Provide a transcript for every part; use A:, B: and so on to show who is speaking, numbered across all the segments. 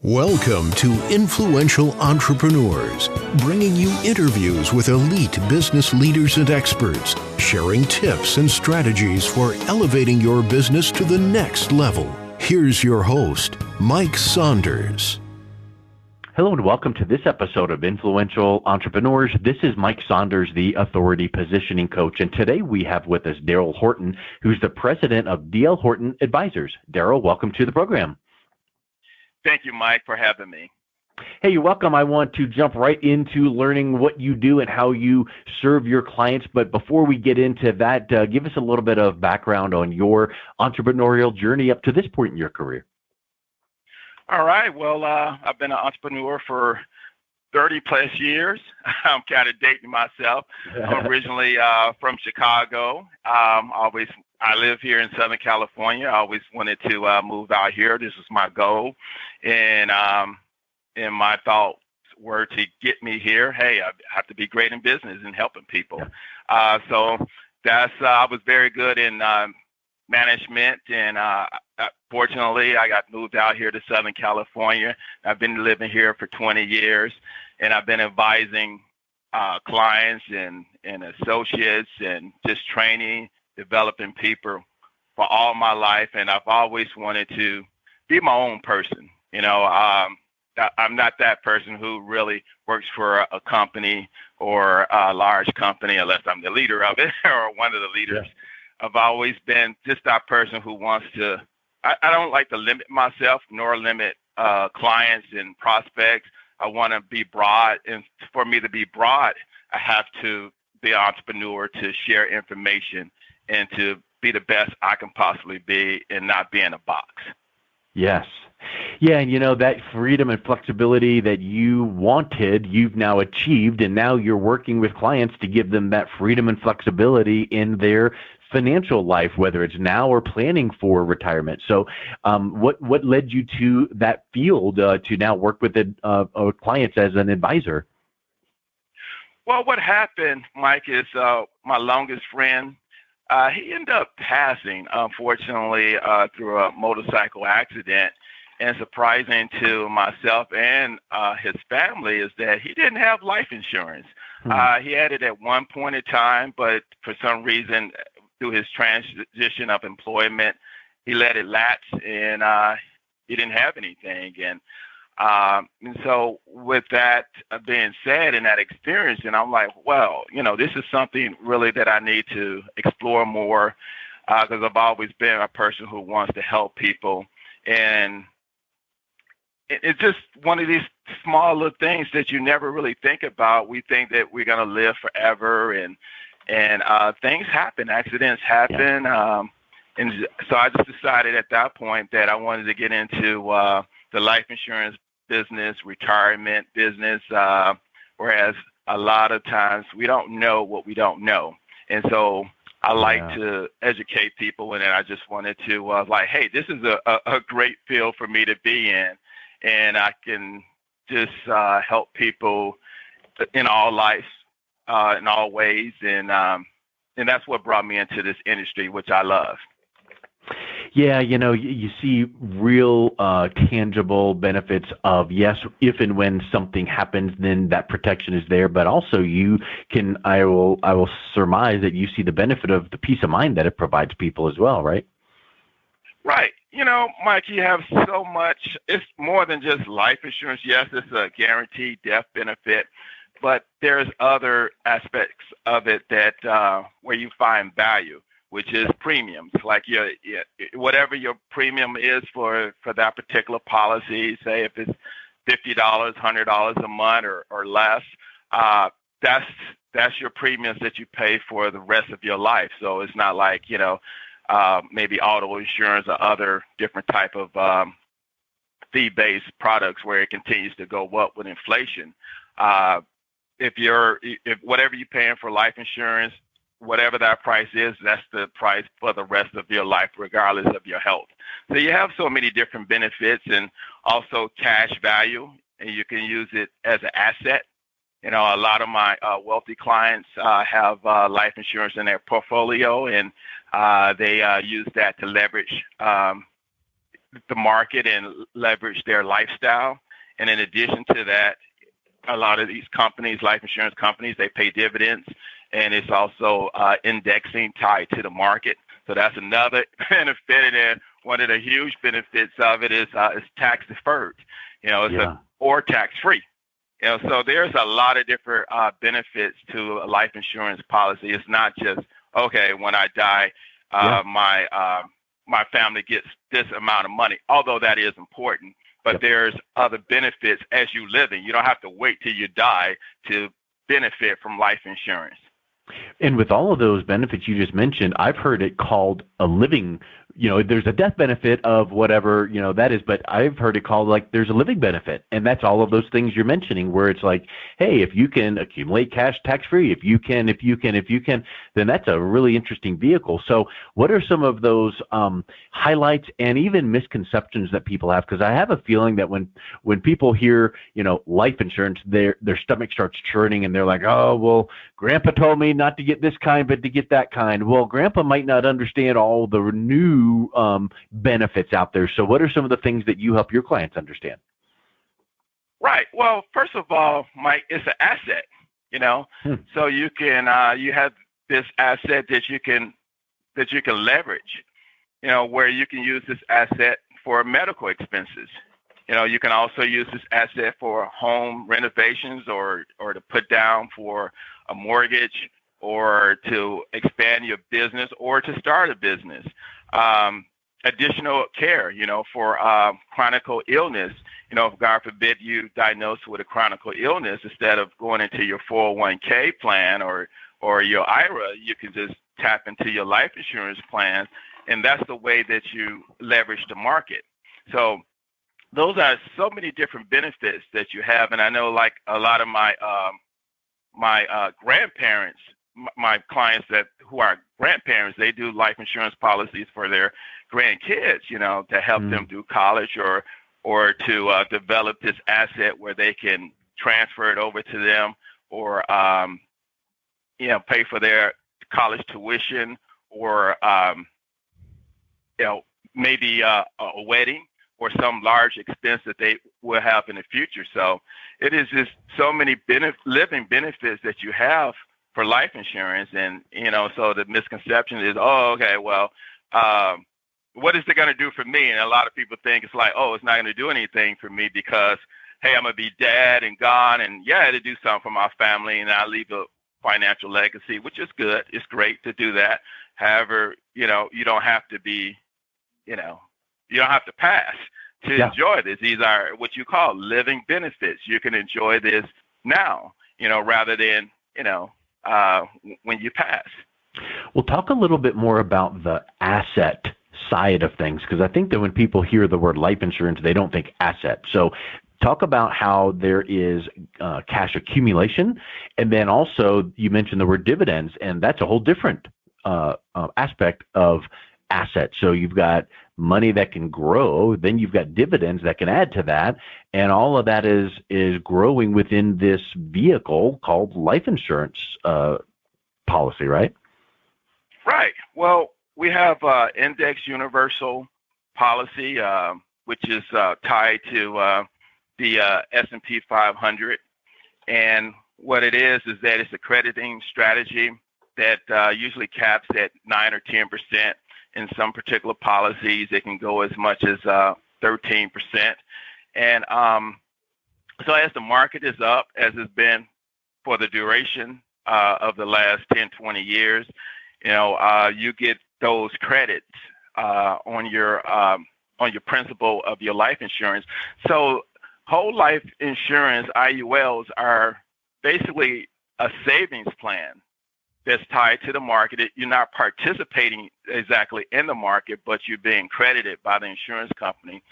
A: Welcome to Influential Entrepreneurs, bringing you interviews with elite business leaders and experts, sharing tips and strategies for elevating your business to the next level. Here's your host, Mike Saunders.
B: Hello and welcome to this episode of Influential Entrepreneurs. This is Mike Saunders, the Authority Positioning Coach, and today we have with us Daryl Horton, who's the president of DL Horton Advisors. Daryl, welcome to the program.
C: Thank you, Mike, for having me.
B: Hey, you're welcome. I want to jump right into learning what you do and how you serve your clients. But before we get into that, give us a little bit of background on your entrepreneurial journey up to this point in your career.
C: All right. Well, I've been an entrepreneur for 30 plus years. I'm kind of dating myself. I'm originally from Chicago. I live here in Southern California. I always wanted to move out here. This was my goal. And my thoughts were to get me here. Hey, I have to be great in business and helping people. So I was very good in management. And fortunately, I got moved out here to Southern California. I've been living here for 20 years. And I've been advising clients and associates and just training, developing people for all my life. And I've always wanted to be my own person. You know, I'm not that person who really works for a company or a large company unless I'm the leader of it or one of the leaders. Yeah. I've always been just that person who wants to, I don't like to limit myself nor limit clients and prospects. I want to be broad. And for me to be broad, I have to be an entrepreneur to share information and to be the best I can possibly be and not be in a box.
B: Yes. Yeah, and you know, that freedom and flexibility that you wanted, you've now achieved, and now you're working with clients to give them that freedom and flexibility in their financial life, whether it's now or planning for retirement. So what led you to that field to now work with clients as an advisor?
C: Well, what happened, Mike, is my longest friend, he ended up passing, unfortunately, through a motorcycle accident. And surprising to myself and his family is that he didn't have life insurance. He had it at one point in time, but for some reason, through his transition of employment, he let it lapse and he didn't have anything. And so with that being said and that experience, and I'm like, well, you know, this is something really that I need to explore more because I've always been a person who wants to help people. And it's just one of these small little things that you never really think about. We think that we're going to live forever and things happen, accidents happen. Yeah. And so I just decided at that point that I wanted to get into the life insurance business, retirement business, whereas a lot of times we don't know what we don't know. And so I like to educate people, and then I just wanted to hey, this is a great field for me to be in, and I can just help people in all lives, in all ways, and that's what brought me into this industry, which I love.
B: Yeah, you know, you see real tangible benefits of, yes, if and when something happens, then that protection is there. But also you can, I will surmise that you see the benefit of the peace of mind that it provides people as well, right?
C: Right. You know, Mike, you have so much. It's more than just life insurance. Yes, it's a guaranteed death benefit, but there's other aspects of it that where you find value, which is premiums. Like whatever your premium is for that particular policy, say if it's $50, $100 a month or less, that's your premiums that you pay for the rest of your life. So it's not like, you know, maybe auto insurance or other different type of fee-based products where it continues to go up with inflation. If whatever you're paying for life insurance, whatever that price is, that's the price for the rest of your life, regardless of your health. So you have so many different benefits and also cash value, and you can use it as an asset. You know, a lot of my wealthy clients have life insurance in their portfolio, and they use that to leverage the market and leverage their lifestyle. And in addition to that, a lot of these companies, life insurance companies, they pay dividends, and it's also indexing tied to the market. So that's another benefit. And one of the huge benefits of it is tax deferred, or tax free. So there's a lot of different benefits to a life insurance policy. It's not just, okay, when I die, my family gets this amount of money, although that is important. But there's other benefits as you live in. You don't have to wait till you die to benefit from life insurance.
B: And with all of those benefits you just mentioned, I've heard it called a living, there's a death benefit of whatever, that is, but I've heard it called like there's a living benefit. And that's all of those things you're mentioning where it's like, hey, if you can accumulate cash tax-free, if you can, then that's a really interesting vehicle. So what are some of those highlights and even misconceptions that people have? Because I have a feeling that when people hear, life insurance, their stomach starts churning and they're like, oh, well, Grandpa told me not to get this kind, but to get that kind. Well, Grandpa might not understand all the new benefits out there. So what are some of the things that you help your clients understand?
C: Right. Well, first of all, Mike, it's an asset, so you can, you have this asset that you can leverage, where you can use this asset for medical expenses. You can also use this asset for home renovations or to put down for a mortgage or to expand your business or to start a business. Additional care, for chronic illness. If God forbid you diagnosed with a chronic illness, instead of going into your 401k plan or your IRA, you can just tap into your life insurance plan, and that's the way that you leverage the market. So those are so many different benefits that you have, and I know like a lot of my grandparents, my clients who are grandparents, they do life insurance policies for their grandkids, to help them through college or to develop this asset where they can transfer it over to them or, pay for their college tuition or, maybe a wedding or some large expense that they will have in the future. So it is just so many living benefits that you have for life insurance. And, so the misconception is, oh, okay, well, what is it going to do for me? And a lot of people think it's like, oh, it's not going to do anything for me because, hey, I'm going to be dead and gone. And yeah, to do something for my family and I leave a financial legacy, which is good. It's great to do that. However, you don't have to be, you don't have to pass to enjoy this. These are what you call living benefits. You can enjoy this now, rather than, when you pass.
B: Well, talk a little bit more about the asset side of things, because I think that when people hear the word life insurance, they don't think asset. So talk about how there is cash accumulation, and then also you mentioned the word dividends, and that's a whole different aspect of assets. So you've got money that can grow, then you've got dividends that can add to that, and all of that is growing within this vehicle called life insurance policy, right?
C: Right. Well, we have index universal policy, which is tied to the S&P 500. And what it is that it's a crediting strategy that usually caps at 9 or 10%. In some particular policies, it can go as much as 13%. And so as the market is up, as it's been for the duration of the last 10, 20 years, you get those credits on your principal of your life insurance. So whole life insurance IULs are basically a savings plan that's tied to the market. You're not participating exactly in the market, but you're being credited by the insurance company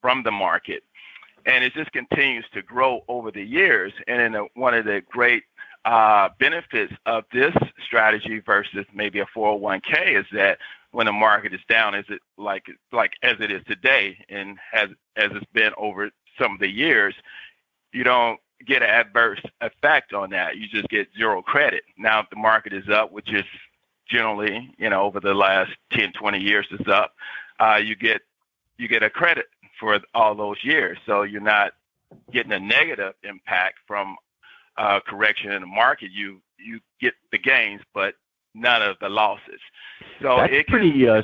C: from the market. And it just continues to grow over the years. And then one of the great benefits of this strategy versus maybe a 401k is that when the market is down, is it like as it is today and as it's been over some of the years, you don't get an adverse effect on that. You just get zero credit. Now, if the market is up, which is generally, over the last 10, 20 years is up, you you get a credit for all those years. So you're not getting a negative impact from correction in the market. You get the gains, but none of the losses. So
B: that's
C: it
B: pretty a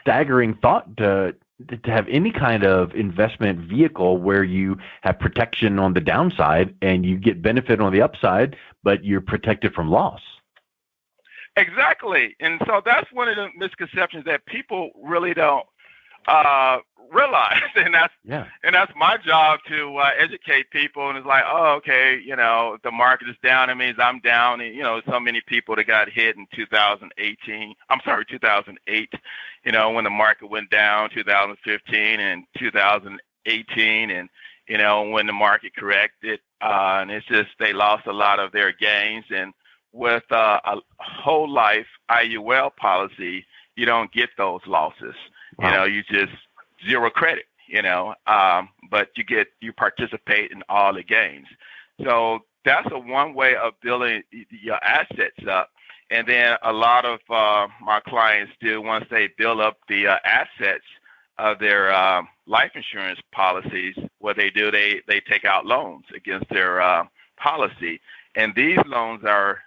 B: staggering thought to have any kind of investment vehicle where you have protection on the downside and you get benefit on the upside, but you're protected from loss.
C: Exactly. And so that's one of the misconceptions that people really don't realize. And that's my job to educate people. And it's like, oh, okay, if the market is down, it means I'm down. And, so many people that got hit in 2008, when the market went down, 2015 and 2018. And, when the market corrected, and it's just they lost a lot of their gains. And with a whole life IUL policy, you don't get those losses.
B: Wow.
C: You just zero credit, but you participate in all the gains. So that's one way of building your assets up. And then a lot of my clients do, once they build up the assets of their life insurance policies, what they do, they take out loans against their policy. And these loans are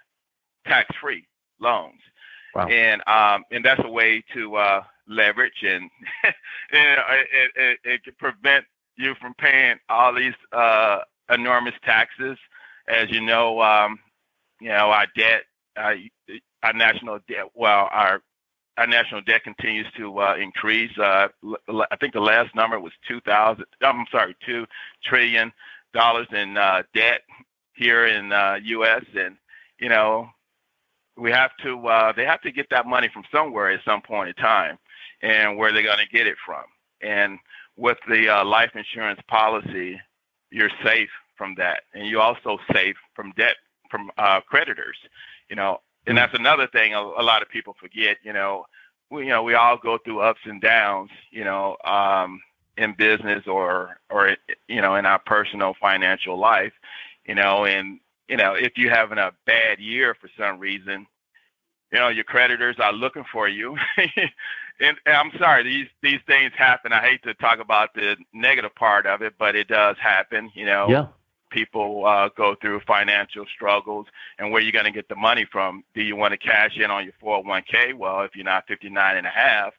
C: tax-free loans.
B: Wow.
C: And that's a way to leverage and it can prevent you from paying all these enormous taxes. As you know, our debt, our national debt. Well, our national debt continues to increase. I think the last number was $2 trillion in debt here in U.S. And we have to. They have to get that money from somewhere at some point in time, and where they're going to get it from. And with the life insurance policy, you're safe from that, and you're also safe from debt from creditors. And that's another thing a lot of people forget. We all go through ups and downs. In business or in our personal financial life. And if you're having a bad year for some reason, your creditors are looking for you. and I'm sorry, these things happen. I hate to talk about the negative part of it, but it does happen.
B: Yeah.
C: People go through financial struggles, and where you're going to get the money from? Do you want to cash in on your 401k? Well, if you're not 59 and a half,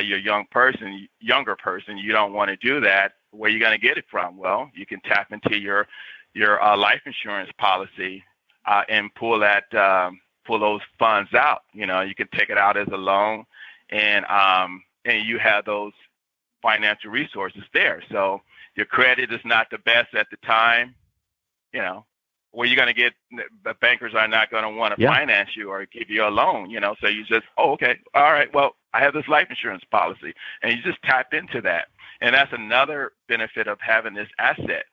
C: you're a younger person, you don't want to do that. Where are you going to get it from? Well, you can tap into your life insurance policy and pull those funds out. You can take it out as a loan, and you have those financial resources there. So your credit is not the best at the time. Where you're going to get, the bankers are not going to want to finance you or give you a loan. So you just, okay, all right, well, I have this life insurance policy, and you just tap into that. And that's another benefit of having this asset.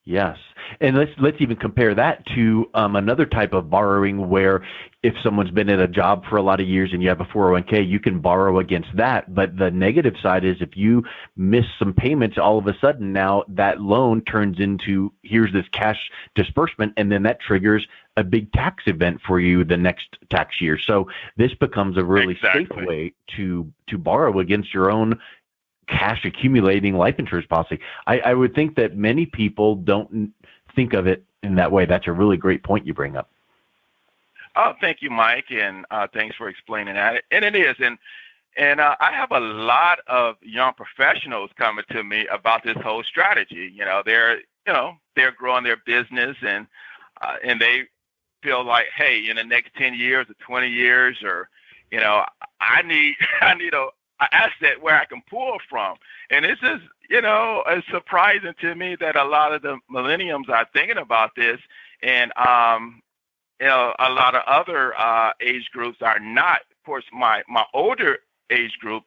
B: Yes. And let's even compare that to another type of borrowing where if someone's been at a job for a lot of years and you have a 401k, you can borrow against that. But the negative side is if you miss some payments, all of a sudden now that loan turns into, here's this cash disbursement, and then that triggers a big tax event for you the next tax year. So this becomes a really safe way to borrow against your own cash accumulating life insurance policy. I would think that many people don't think of it in that way. That's a really great point you bring up.
C: Oh, thank you, Mike, and thanks for explaining that. And it is, and I have a lot of young professionals coming to me about this whole strategy. They're growing their business, and they feel like, hey, in the next 10 years or 20 years, or I need a asset where I can pull from. And it's just, it's surprising to me that a lot of the millennials are thinking about this, and a lot of other age groups are not. Of course, my older age group,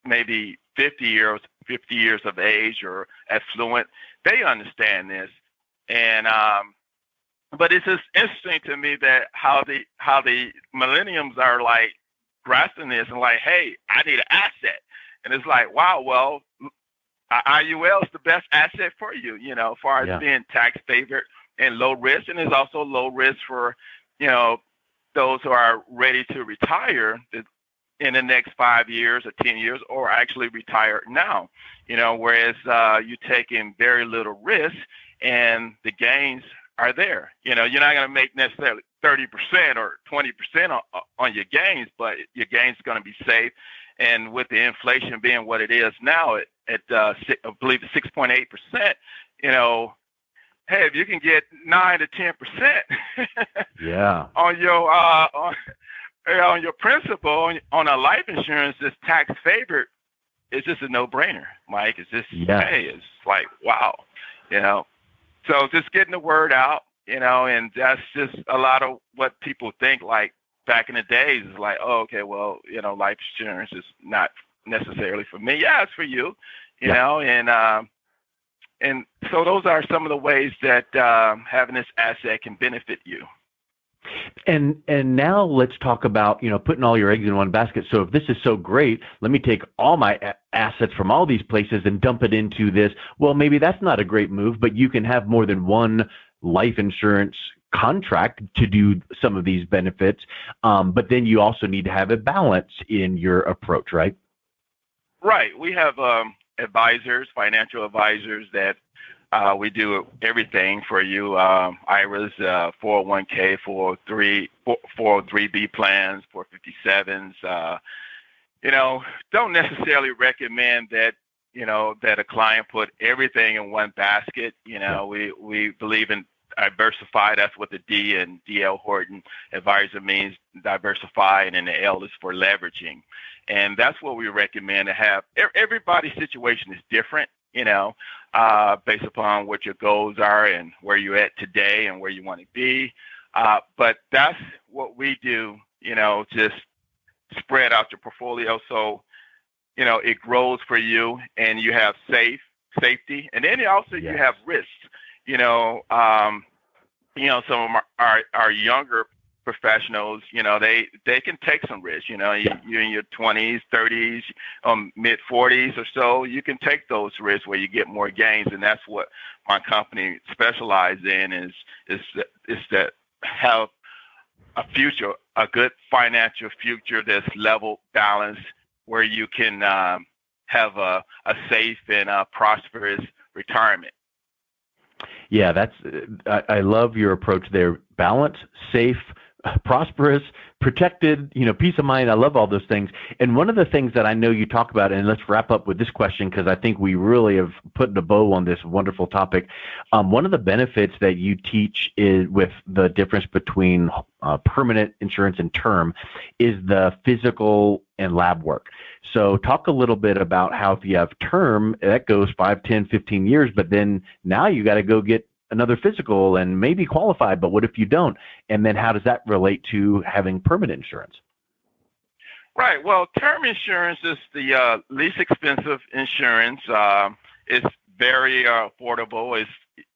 C: maybe 50 years of age or affluent, they understand this. And but it's just interesting to me that how the millennials are like grasping this and like, hey, I need an asset. And it's like, wow, well, IUL is the best asset for you, as far as being tax favored and low risk. And it's also low risk for, those who are ready to retire. in the next 5 years or 10 years, or actually retire now. Whereas you're taking very little risk and the gains are there. You're not going to make necessarily 30% or 20% on your gains, but your gains are going to be safe. And with the inflation being what it is now at I believe it's 6.8%, hey, if you can get 9 to 10%
B: yeah,
C: on your on your principal on a life insurance that's tax favored, it's just a no-brainer, Mike. It's just hey, it's like wow, So just getting the word out, and that's just a lot of what people think. Like back in the days, is like, oh, okay, well, life insurance is not necessarily for me. Yeah, it's for you, and so those are some of the ways that having this asset can benefit you.
B: And now let's talk about, putting all your eggs in one basket. So if this is so great, let me take all my assets from all these places and dump it into this. Well, maybe that's not a great move, but you can have more than one life insurance contract to do some of these benefits. But then you also need to have a balance in your approach, right? Right.
C: We have advisors, financial advisors that we do everything for you. IRAs, 401k, 403b plans, 457s. Don't necessarily recommend that, that a client put everything in one basket. We believe in diversify. That's what the D and DL Horton advisor means, diversify, and then the L is for leveraging. And that's what we recommend to have. Everybody's situation is different, based upon what your goals are and where you're at today and where you want to be. But that's what we do, just spread out your portfolio so, it grows for you and you have safety. And then also you have risks. Some of our younger professionals, they can take some risks. You're in your 20s, 30s, mid 40s or so. You can take those risks where you get more gains, and that's what my company specializes in is to have a future, a good financial future that's level, balanced, where you can have a safe and prosperous retirement.
B: Yeah, I love your approach there. Balance, safe, prosperous, protected, peace of mind. I love all those things. And one of the things that I know you talk about, and let's wrap up with this question because I think we really have put a bow on this wonderful topic. One of the benefits that you teach is with the difference between permanent insurance and term is the physical and lab work. So talk a little bit about how if you have term, that goes 5, 10, 15 years, but then now you got to go get another physical and maybe qualify, but what if you don't? And then how does that relate to having permanent insurance?
C: Right. Well, term insurance is the least expensive insurance. It's very affordable.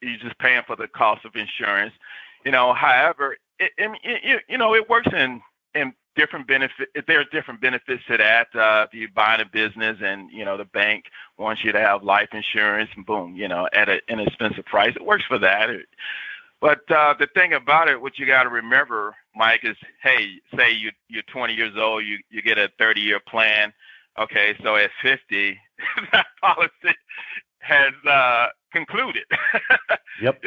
C: You're just paying for the cost of insurance. However, it works in different benefits. There are different benefits to that. If you buy a business and, the bank wants you to have life insurance and boom, at an inexpensive price, it works for that. But the thing about it, what you got to remember, Mike, is, hey, say you're 20 years old, you get a 30-year plan. Okay, so at 50, that policy has concluded.
B: Yep.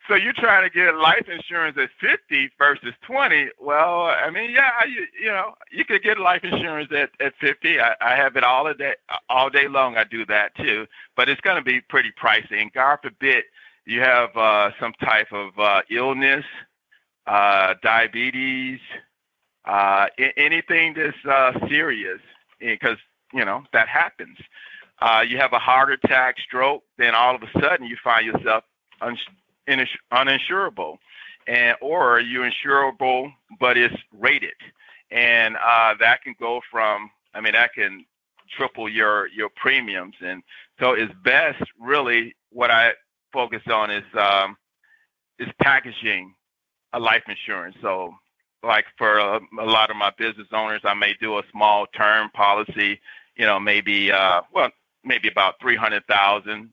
C: So you're trying to get life insurance at 50 versus 20. Well, I mean, you could get life insurance at 50. I have it all day long. I do that too, but it's going to be pretty pricey. And God forbid you have some type of illness, diabetes, anything that's serious, because that happens. You have a heart attack, stroke, then all of a sudden you find yourself uninsurable, or you're insurable but it's rated, and that can go from, that can triple your premiums. And so it's best, really, what I focus on is packaging a life insurance. So like for a lot of my business owners, I may do a small term policy, maybe about $300,000.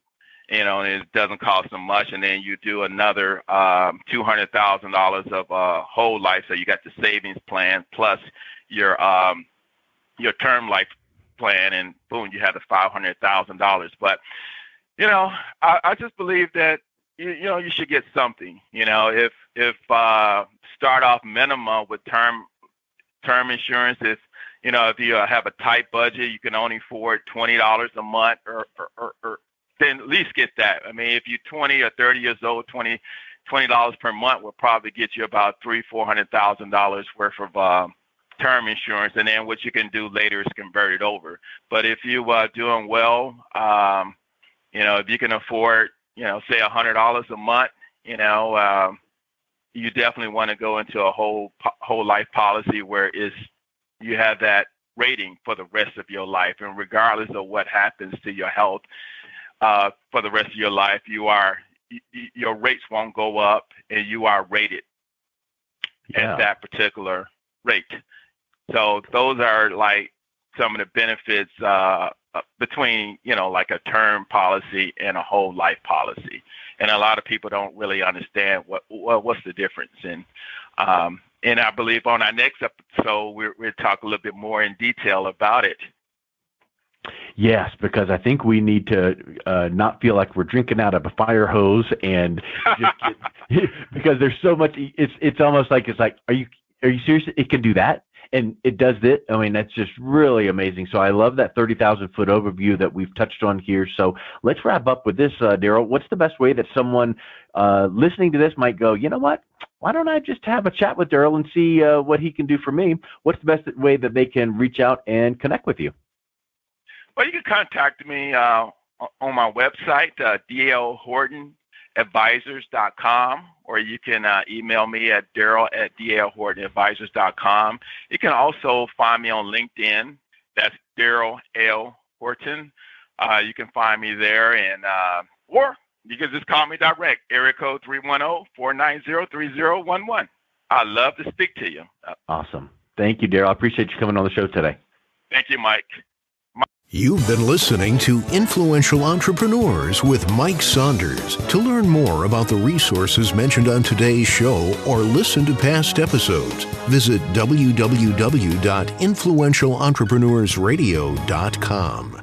C: and it doesn't cost them much. And then you do another $200,000 of whole life. So you got the savings plan plus your term life plan, and boom, you have the $500,000. But I just believe that you should get something. If start off minimum with term insurance. If you have a tight budget, you can only afford $20 a month, or then at least get that. I mean, if you're 20 or 30 years old, $20 per month will probably get you about $300,000-$400,000 worth of term insurance, and then what you can do later is convert it over. But if you are doing well, if you can afford, say $100 a month, you definitely want to go into a whole life policy where you have that rating for the rest of your life, and regardless of what happens to your health for the rest of your life, your rates won't go up, and you are rated at that particular rate. So those are like some of the benefits between, like a term policy and a whole life policy. And a lot of people don't really understand what's the difference. And I believe on our next episode, we'll talk a little bit more in detail about it.
B: Yes, because I think we need to not feel like we're drinking out of a fire hose, and just because there's so much. It's almost like are you serious? It can do that, and it does it. I mean, that's just really amazing. So I love that 30,000-foot overview that we've touched on here. So let's wrap up with this, Daryl. What's the best way that someone listening to this might go, you know what? Why don't I just have a chat with Daryl and see what he can do for me? What's the best way that they can reach out and connect with you?
C: Well, you can contact me on my website, dlhortonadvisors.com, or you can email me at daryl@dlhortonadvisors.com. You can also find me on LinkedIn. That's Daryl L. Horton. You can find me there, and or you can just call me direct, area code 310-490-3011. I'd love to speak to you.
B: Awesome. Thank you, Daryl. I appreciate you coming on the show today.
C: Thank you, Mike.
A: You've been listening to Influential Entrepreneurs with Mike Saunders. To learn more about the resources mentioned on today's show or listen to past episodes, visit www.influentialentrepreneursradio.com.